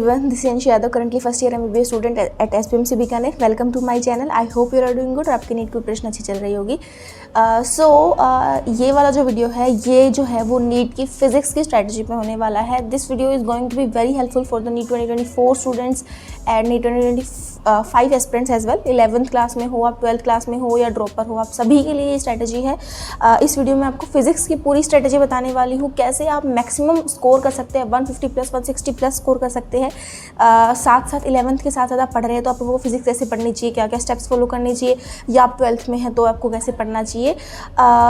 everyone, this is Anshi Yadav, currently first year MBBS student at SPMC Bikaner. Welcome to my channel. I hope you are doing good और आपकी NEET की preparation अच्छी चल रही होगी. ये वाला जो वीडियो है ये जो है वो नीट की फिजिक्स की स्ट्रैटेजी पे होने वाला है. This video is going to be very helpful for the NEET 2024 students and NEET 2025 aspirants as well. 11th class में हो आप, 12th क्लास में हो या ड्रॉपर हो, आप सभी के लिए ये स्ट्रैटेजी है. इस वीडियो में आपको फिजिक्स की पूरी स्ट्रैटेजी बताने वाली हूँ, कैसे आप मैक्सिमम स्कोर कर सकते हैं, 150 प्लस 160 प्लस स्कोर कर सकते हैं. साथ साथ 11th के साथ साथ आप पढ़ रहे हैं तो आपको वो फिजिक्स कैसे पढ़नी चाहिए, क्या क्या स्टेप्स फॉलो करने चाहिए, या आप 12th में हैं तो आपको कैसे पढ़ना चाहिए.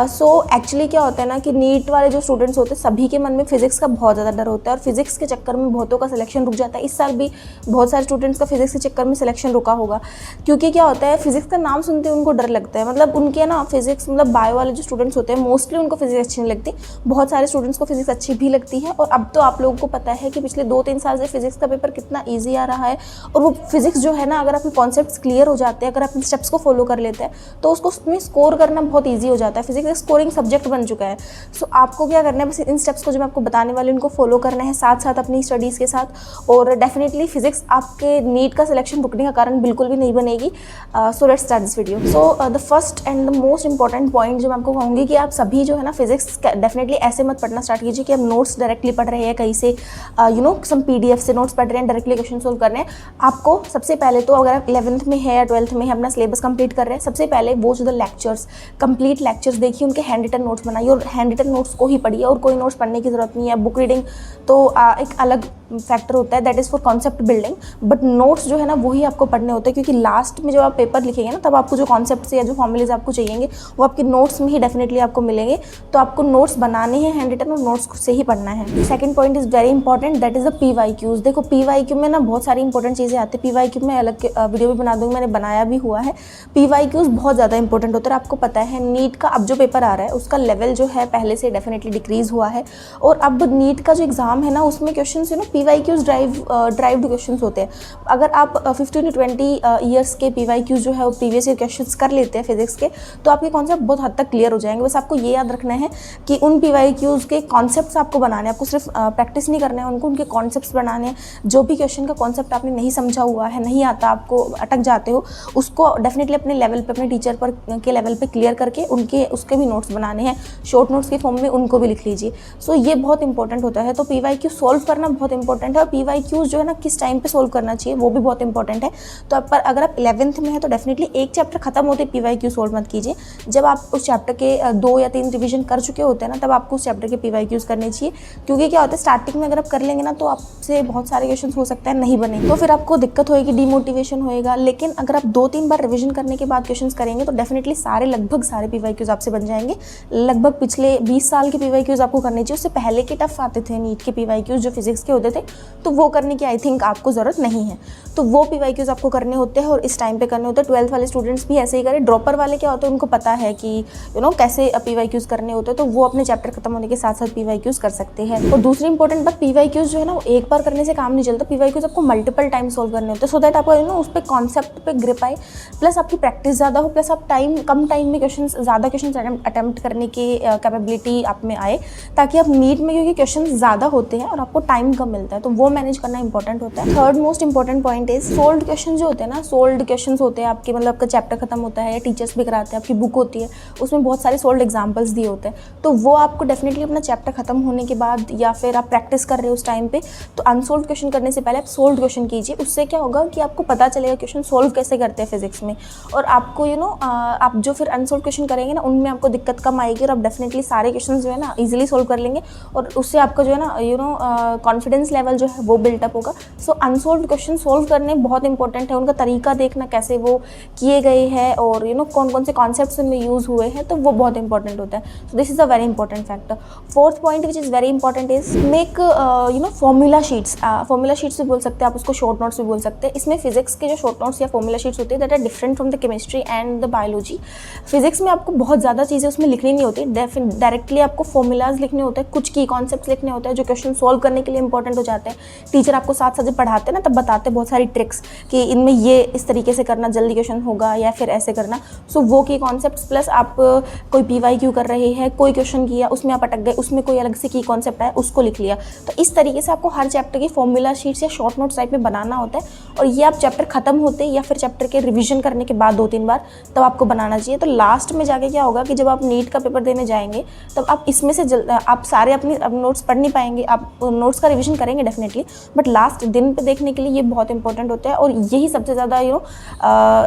सो एक्चुअली क्या होता है ना कि नीट वाले जो स्टूडेंट्स होते हैं सभी के मन में फिजिक्स का बहुत ज़्यादा डर होता है और फिजिक्स के चक्कर में बहुतों का सिलेक्शन रुक जाता है. इस साल भी बहुत सारे स्टूडेंट्स का फिजिक्स के चक्कर में सिलेक्शन रुका होगा, क्योंकि क्या होता है फिजिक्स का नाम सुनते हैं उनको डर लगता है. मतलब उनके ना फिजिक्स मतलब बायो वाले जो स्टूडेंट्स होते हैं मोस्टली उनको फिजिक्स अच्छी नहीं लगती. बहुत सारे स्टूडेंट्स को फिजिक्स अच्छी भी लगती है. और अब तो आप लोगों को पता है कि पिछले 2-3 साल से फिजिक्स का पेपर कितना ईजी आ रहा है. और वो फिजिक्स जो है ना, अगर आपके कॉन्सेप्ट्स क्लियर हो जाते हैं, अगर आप स्टेप्स को फॉलो कर लेते हैं तो उसको उसमें स्कोर करना बहुत ईजी हो जाता है. फिजिक्स एक स्कोरिंग सब्जेक्ट बन चुका है. सो आपको क्या करना है, बस इन स्टेप्स को जो मैं आपको बताने वाली हूं उनको फॉलो करना है साथ साथ अपनी स्टडीज़ के साथ. और डेफिनेटली फिजिक्स आपके नीट का सिलेक्शन रुकने का कारण बिल्कुल भी नहीं बनेगी. So let's start this video. So the first and the most important point जो मैं आपको कहूँगी कि आप सभी जो है ना फिजिक्स डेफिनेटली ऐसे मत पढ़ना स्टार्ट कीजिए कि आप नोट्स डायरेक्टली पढ़ रहे हैं कहीं से, सम PDF से नोट्स पढ़ रहे हैं, डायरेक्टली क्वेश्चन सोल्व कर रहे हैं. आपको सबसे पहले तो अगर आप 11th में है या 12th में है, अपना सिलेबस कंप्लीट कर रहे हैं, सबसे पहले वो जो द लेक्चर्स, कंप्लीट लेक्चर्स देखिए, उनके हैंड रिटन नोट्स बनाइए और हैंड रिटन नोट्स को ही पढ़िए और कोई नोट्स पढ़ने की जरूरत नहीं है. बुक रीडिंग तो एक अलग फैक्टर होता है, that is for concept building, but notes जो है ना वही आपको पढ़ने होते हैं, क्योंकि लास्ट में जब आप पेपर लिखेंगे ना तब आपको जो कॉन्सेप्ट्स या जो फॉर्मूलेज आपको चाहिए वो आपके नोट्स में ही डेफिनेटली आपको मिलेंगे. तो आपको नोट्स बनाने हैं हैंड रिटन और नोट्स से ही पढ़ना है. Second point is very important, that is the PYQs. देखो PYQ में ना बहुत सारी इंपॉर्टेंट चीज़ें आती है. PYQ में अलग वीडियो भी बना दूँगी, मैंने बनाया भी हुआ है. PYQs बहुत ज़्यादा इंपॉर्टेंट होता है. आपको पता है नीट का अब जो पेपर आ रहा है उसका लेवल जो है पहले से डेफिनेटली डिक्रीज़ हुआ है. और अब नीट का जो एग्ज़ाम है ना उसमें क्वेश्चन PYQs ड्राइव्ड क्वेश्चंस होते हैं. अगर आप 15 to 20 ईयर्स के PYQs जो है वो प्रीवियस ईयर क्वेश्चंस कर लेते हैं फिजिक्स के, तो आपके कॉन्सेप्ट बहुत हद तक क्लियर हो जाएंगे. बस आपको ये याद रखना है कि उन PYQs के कॉन्सेप्ट्स आपको बनाने हैं, आपको सिर्फ प्रैक्टिस नहीं करना है, उनके कॉन्सेप्ट्स बनाने हैं. जो भी क्वेश्चन का कॉन्सेप्ट आपने नहीं समझा हुआ है, नहीं आता, आपको अटक जाते हो, उसको डेफिनेटली अपने लेवल पे, अपने टीचर पर के लेवल पे क्लियर करके उसके भी नोट्स बनाने हैं. शॉर्ट नोट्स के फॉर्म में उनको भी लिख लीजिए. सो ये बहुत इंपॉर्टेंट होता है. तो PYQ सॉल्व करना बहुत इंपॉर्टेंट है. और PYQs जो है ना किस टाइम पे सोल्व करना चाहिए वो भी बहुत इंपॉर्टेंट है. तो पर अगर आप 11th में है तो डेफिनेटली एक चैप्टर खत्म होते PYQ सोल्व मत कीजिए. जब आप उस चैप्टर के 2 या 3 रिवीजन कर चुके होते हैं ना, तब आपको उस चैप्टर के PYQs करने चाहिए. क्योंकि क्या होता है स्टार्टिंग में अगर आप कर लेंगे ना तो आपसे बहुत सारे क्वेश्चन हो सकता है नहीं बने, तो फिर आपको दिक्कत होएगी, डिमोटिवेशन होएगा. लेकिन अगर आप 2-3 बार रिवीजन करने के बाद क्वेश्चन करेंगे तो डेफिनेटली लगभग सारे PYQs आपसे बन जाएंगे. लगभग पिछले 20 साल के PYQs आपको करने चाहिए. उससे पहले के टफ आते थे नीट के PYQs जो फिजिक्स के होते थे, तो वो करने की आई थिंक आपको ज़रूरत नहीं है. तो वो PYQs आपको करने होते हैं और इस टाइम पे करने होते हैं. 12th वाले स्टूडेंट्स भी ऐसे ही करें. ड्रॉपर वाले क्या होते हैं उनको पता है कि कैसे PYQs करने होते हैं, तो वो अपने चैप्टर खत्म होने के साथ साथ PYQs कर सकते हैं. और दूसरी इंपॉर्टेंट बात, PYQs जो है ना वो एक बार करने से काम नहीं चलता. PYQs आपको मल्टीपल टाइम सॉल्व करने होते हैं, सो दैट आपको उस पर कॉन्सेप्ट पे ग्रिप आए, प्लस आपकी प्रैक्टिस ज़्यादा हो, प्लस आप कम टाइम में ज़्यादा क्वेश्चन अटैम्प्ट करने की कैपेबिलिटी आप में आए, ताकि आप नीट में, क्योंकि क्वेश्चन ज़्यादा होते हैं और आपको टाइम कम मिलता है, तो वो मैनेज करना इंपॉर्टेंट होता है. Third most important point is sold question जो होते हैं ना, सोल्ड क्वेश्चन होते हैं आपके, मतलब आपका चैप्टर खत्म होता है या टीचर्स भी कराते हैं, आपकी बुक होती है उसमें बहुत सारे सोल्ड एग्जाम्पल्स दिए होते हैं. तो वो आपको डेफिनेटली अपना चैप्टर खत्म होने के बाद या फिर आप प्रैक्टिस कर रहे हो उस टाइम पे, तो अनसोल्ड क्वेश्चन करने से पहले आप सोल्ड क्वेश्चन कीजिए. उससे क्या होगा कि आपको पता चलेगा क्वेश्चन सोल्व कैसे करते हैं फिजिक्स में. और आपको आप जो फिर अनसोल्ड क्वेश्चन करेंगे ना उनमें आपको दिक्कत कम आएगी और आप डेफिनेटली सारे क्वेश्चन जो है ना ईजिली सोल्व कर लेंगे. और उससे आपका जो है ना कॉन्फिडेंस लेवल जो है वो बिल्टअप होगा. सो अनसोल्व क्वेश्चन सोल्व करने बहुत इंपॉर्टेंट है. उनका तरीका देखना कैसे वो किए गए हैं और कौन कौन से कॉन्सेप्ट्स में यूज़ हुए हैं, तो वो बहुत इंपॉर्टेंट होता है. सो this is a very important factor. Fourth point which is very important is make formula sheets. Formula sheets भी बोल सकते हैं आप उसको, शॉर्ट नोट्स भी बोल सकते हैं. इसमें फिजिक्स के जो शॉर्ट नोट्स या फॉर्मूला शीट्स होते हैं that are different from the chemistry and the biology. Physics में आपको बहुत ज़्यादा चीज़ें उसमें लिखनी नहीं होती. डायरेक्टली आपको फॉर्मूलाज लिखने होते हैं, कुछ की कॉन्सेप्ट्स लिखने होते हैं जो क्वेश्चन सॉल्व करने के लिए इंपॉर्टेंट हो जाते हैं। टीचर आपको साथ साथ जब पढ़ाते हैं ना तब बताते हैं बहुत सारी ट्रिक्स कि इनमें ये इस तरीके से करना जल्दी क्वेश्चन होगा या फिर ऐसे करना। सो वो की कॉन्सेप्ट्स प्लस आप कोई PYQ कर रहे हैं, कोई क्वेश्चन किया उसमें आप अटक गए, उसमें कोई अलग से की कॉन्सेप्ट आया उसको लिख लिया। तो इस तरीके से आपको हर चैप्टर की फॉर्मूला शीट्स या शॉर्ट नोट्स टाइप में बनाना होता है और ये आप चैप्टर खत्म होते या फिर चैप्टर के रिविजन करने के बाद 2-3 बार तब आपको बनाना चाहिए। तो लास्ट में जाके क्या होगा कि जब आप नीट का पेपर देने जाएंगे तब आप इसमें से आप सारे अपनी नोट्स पढ़ नहीं पाएंगे, आप नोट्स का रिविजन करेंगे डेफिनेटली, बट लास्ट दिन पे देखने के लिए ये बहुत इंपॉर्टेंट होता है और यही सबसे ज़्यादा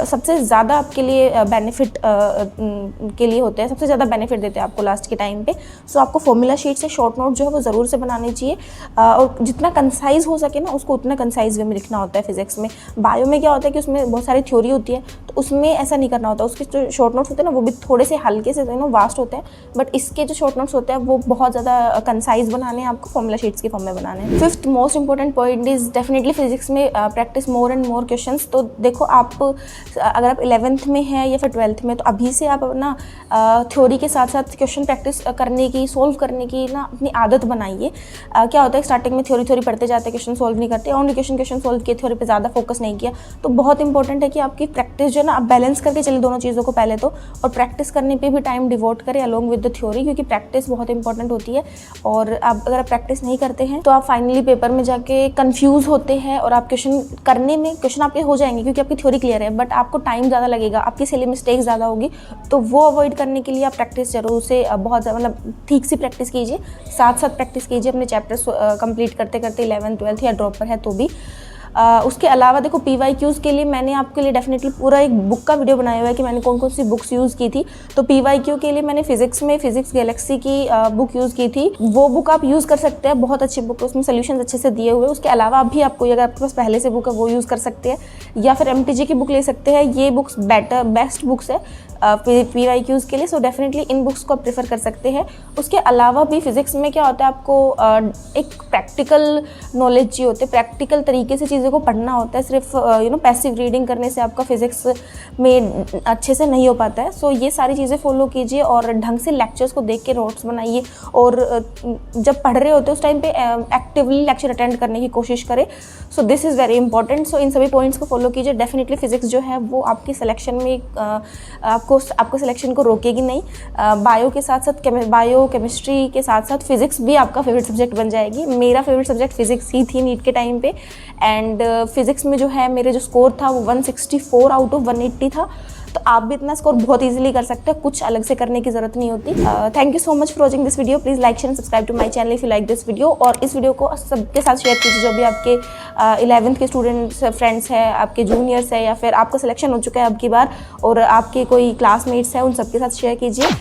सबसे ज़्यादा आपके लिए बेनिफिट के लिए होते हैं, सबसे ज़्यादा बेनिफिट देते हैं आपको लास्ट के टाइम पे। सो आपको फॉर्मूला शीट से शॉर्ट नोट जो है वो ज़रूर से बनानी चाहिए और जितना कंसाइज हो सके ना उसको उतना कंसाइज वे में लिखना होता है। फिजिक्स में, बायो में क्या होता है कि उसमें बहुत सारी थ्योरी होती है तो उसमें ऐसा नहीं करना होता, उसके जो शॉर्ट नोट्स होते हैं ना वो भी थोड़े से हल्के से वास्ट होते हैं, बट इसके जो शॉर्ट नोट्स होते हैं वो बहुत ज़्यादा कंसाइज बनाने हैं, आपको फॉर्मूला शीट्स की फॉर्म में बनाने हैं। Fifth most important point is definitely physics में practice more and more questions. तो देखो आप अगर आप 11th में है या फिर 12th में तो अभी से आप अपना थ्योरी के साथ साथ क्वेश्चन प्रैक्टिस करने की, सोल्व करने की ना अपनी आदत बनाइए। क्या होता है स्टार्टिंग में थ्योरी पढ़ते जाते क्वेश्चन सोल्व नहीं करते, ओनली क्वेश्चन सोल्व किए, थ्योरी पे ज़्यादा फोकस नहीं किया। तो बहुत इंपॉर्टेंट है कि आपकी प्रैक्टिस जो है ना आप बैलेंस करके चले दोनों चीज़ों को पहले तो, और प्रैक्टिस करने पे भी टाइम डिवोट करें अलॉन्ग विद द थ्योरी, क्योंकि प्रैक्टिस बहुत इंपॉर्टेंट होती है। और आप अगर आप प्रैक्टिस नहीं करते हैं तो आप फाइनली पेपर में जाके कंफ्यूज होते हैं और आप क्वेश्चन करने में क्वेश्चन आपके हो जाएंगे क्योंकि आपकी थ्योरी क्लियर है, बट आपको टाइम ज़्यादा लगेगा, आपकी सिली मिस्टेक ज़्यादा होगी। तो वो अवॉइड करने के लिए आप प्रैक्टिस जरूर से बहुत ज़्यादा मतलब ठीक से प्रैक्टिस कीजिए, साथ साथ प्रैक्टिस कीजिए अपने चैप्टर्स कंप्लीट करते करते 11th 12th या ड्रॉप पर है तो भी। उसके अलावा देखो PYQs के लिए मैंने आपके लिए डेफिनेटली पूरा एक बुक का वीडियो बनाया हुआ है कि मैंने कौन कौन सी बुक्स यूज़ की थी। तो PYQ के लिए मैंने फिजिक्स में फिजिक्स गैलेक्सी की बुक यूज़ की थी, वो बुक आप यूज़ कर सकते हैं, बहुत अच्छी बुक है, उसमें सोल्यूशन अच्छे से दिए हुए। उसके अलावा भी आपको अगर आपके पास पहले से बुक है वो यूज़ कर सकते हैं या फिर MTG की बुक ले सकते हैं। ये बुक्स बेस्ट बुक्स है PYQs के लिए, सो डेफिनेटली इन बुक्स को आप प्रेफर कर सकते हैं। उसके अलावा भी फिजिक्स में क्या होता है आपको एक प्रैक्टिकल नॉलेज चाहिए होते हैं, प्रैक्टिकल तरीके से चीज़ों को पढ़ना होता है। सिर्फ पैसिव रीडिंग करने से आपका फिजिक्स में अच्छे से नहीं हो पाता है। सो ये सारी चीज़ें फॉलो कीजिए और ढंग से लेक्चर्स को देख के नोट्स बनाइए और जब पढ़ रहे होते हैं उस टाइम पे एक्टिवली लेक्चर अटेंड करने की कोशिश करें। So this is very important. So इन सभी पॉइंट्स को फॉलो कीजिए, डेफिनेटली फिजिक्स जो है वो आपकी सिलेक्शन में आपको सिलेक्शन को रोकेगी नहीं। बायो के साथ साथ बायो केमिस्ट्री के साथ साथ फिजिक्स भी आपका फेवरेट सब्जेक्ट बन जाएगी। मेरा फेवरेट सब्जेक्ट फिजिक्स ही थी नीट के टाइम पे, एंड फिजिक्स में जो है मेरे जो स्कोर था वो 164 आउट ऑफ 180 था। तो आप भी इतना स्कोर बहुत इजीली कर सकते हैं, कुछ अलग से करने की जरूरत नहीं होती। Thank you so much for watching this video. Please like share and subscribe to my channel if you like this video, और इस वीडियो को सबके साथ शेयर कीजिए जो भी आपके 11th के स्टूडेंट्स फ्रेंड्स हैं, आपके जूनियर्स हैं, या फिर आपका सिलेक्शन हो चुका है अब की बार और आपके कोई क्लासमेट्स हैं, उन सबके साथ शेयर कीजिए।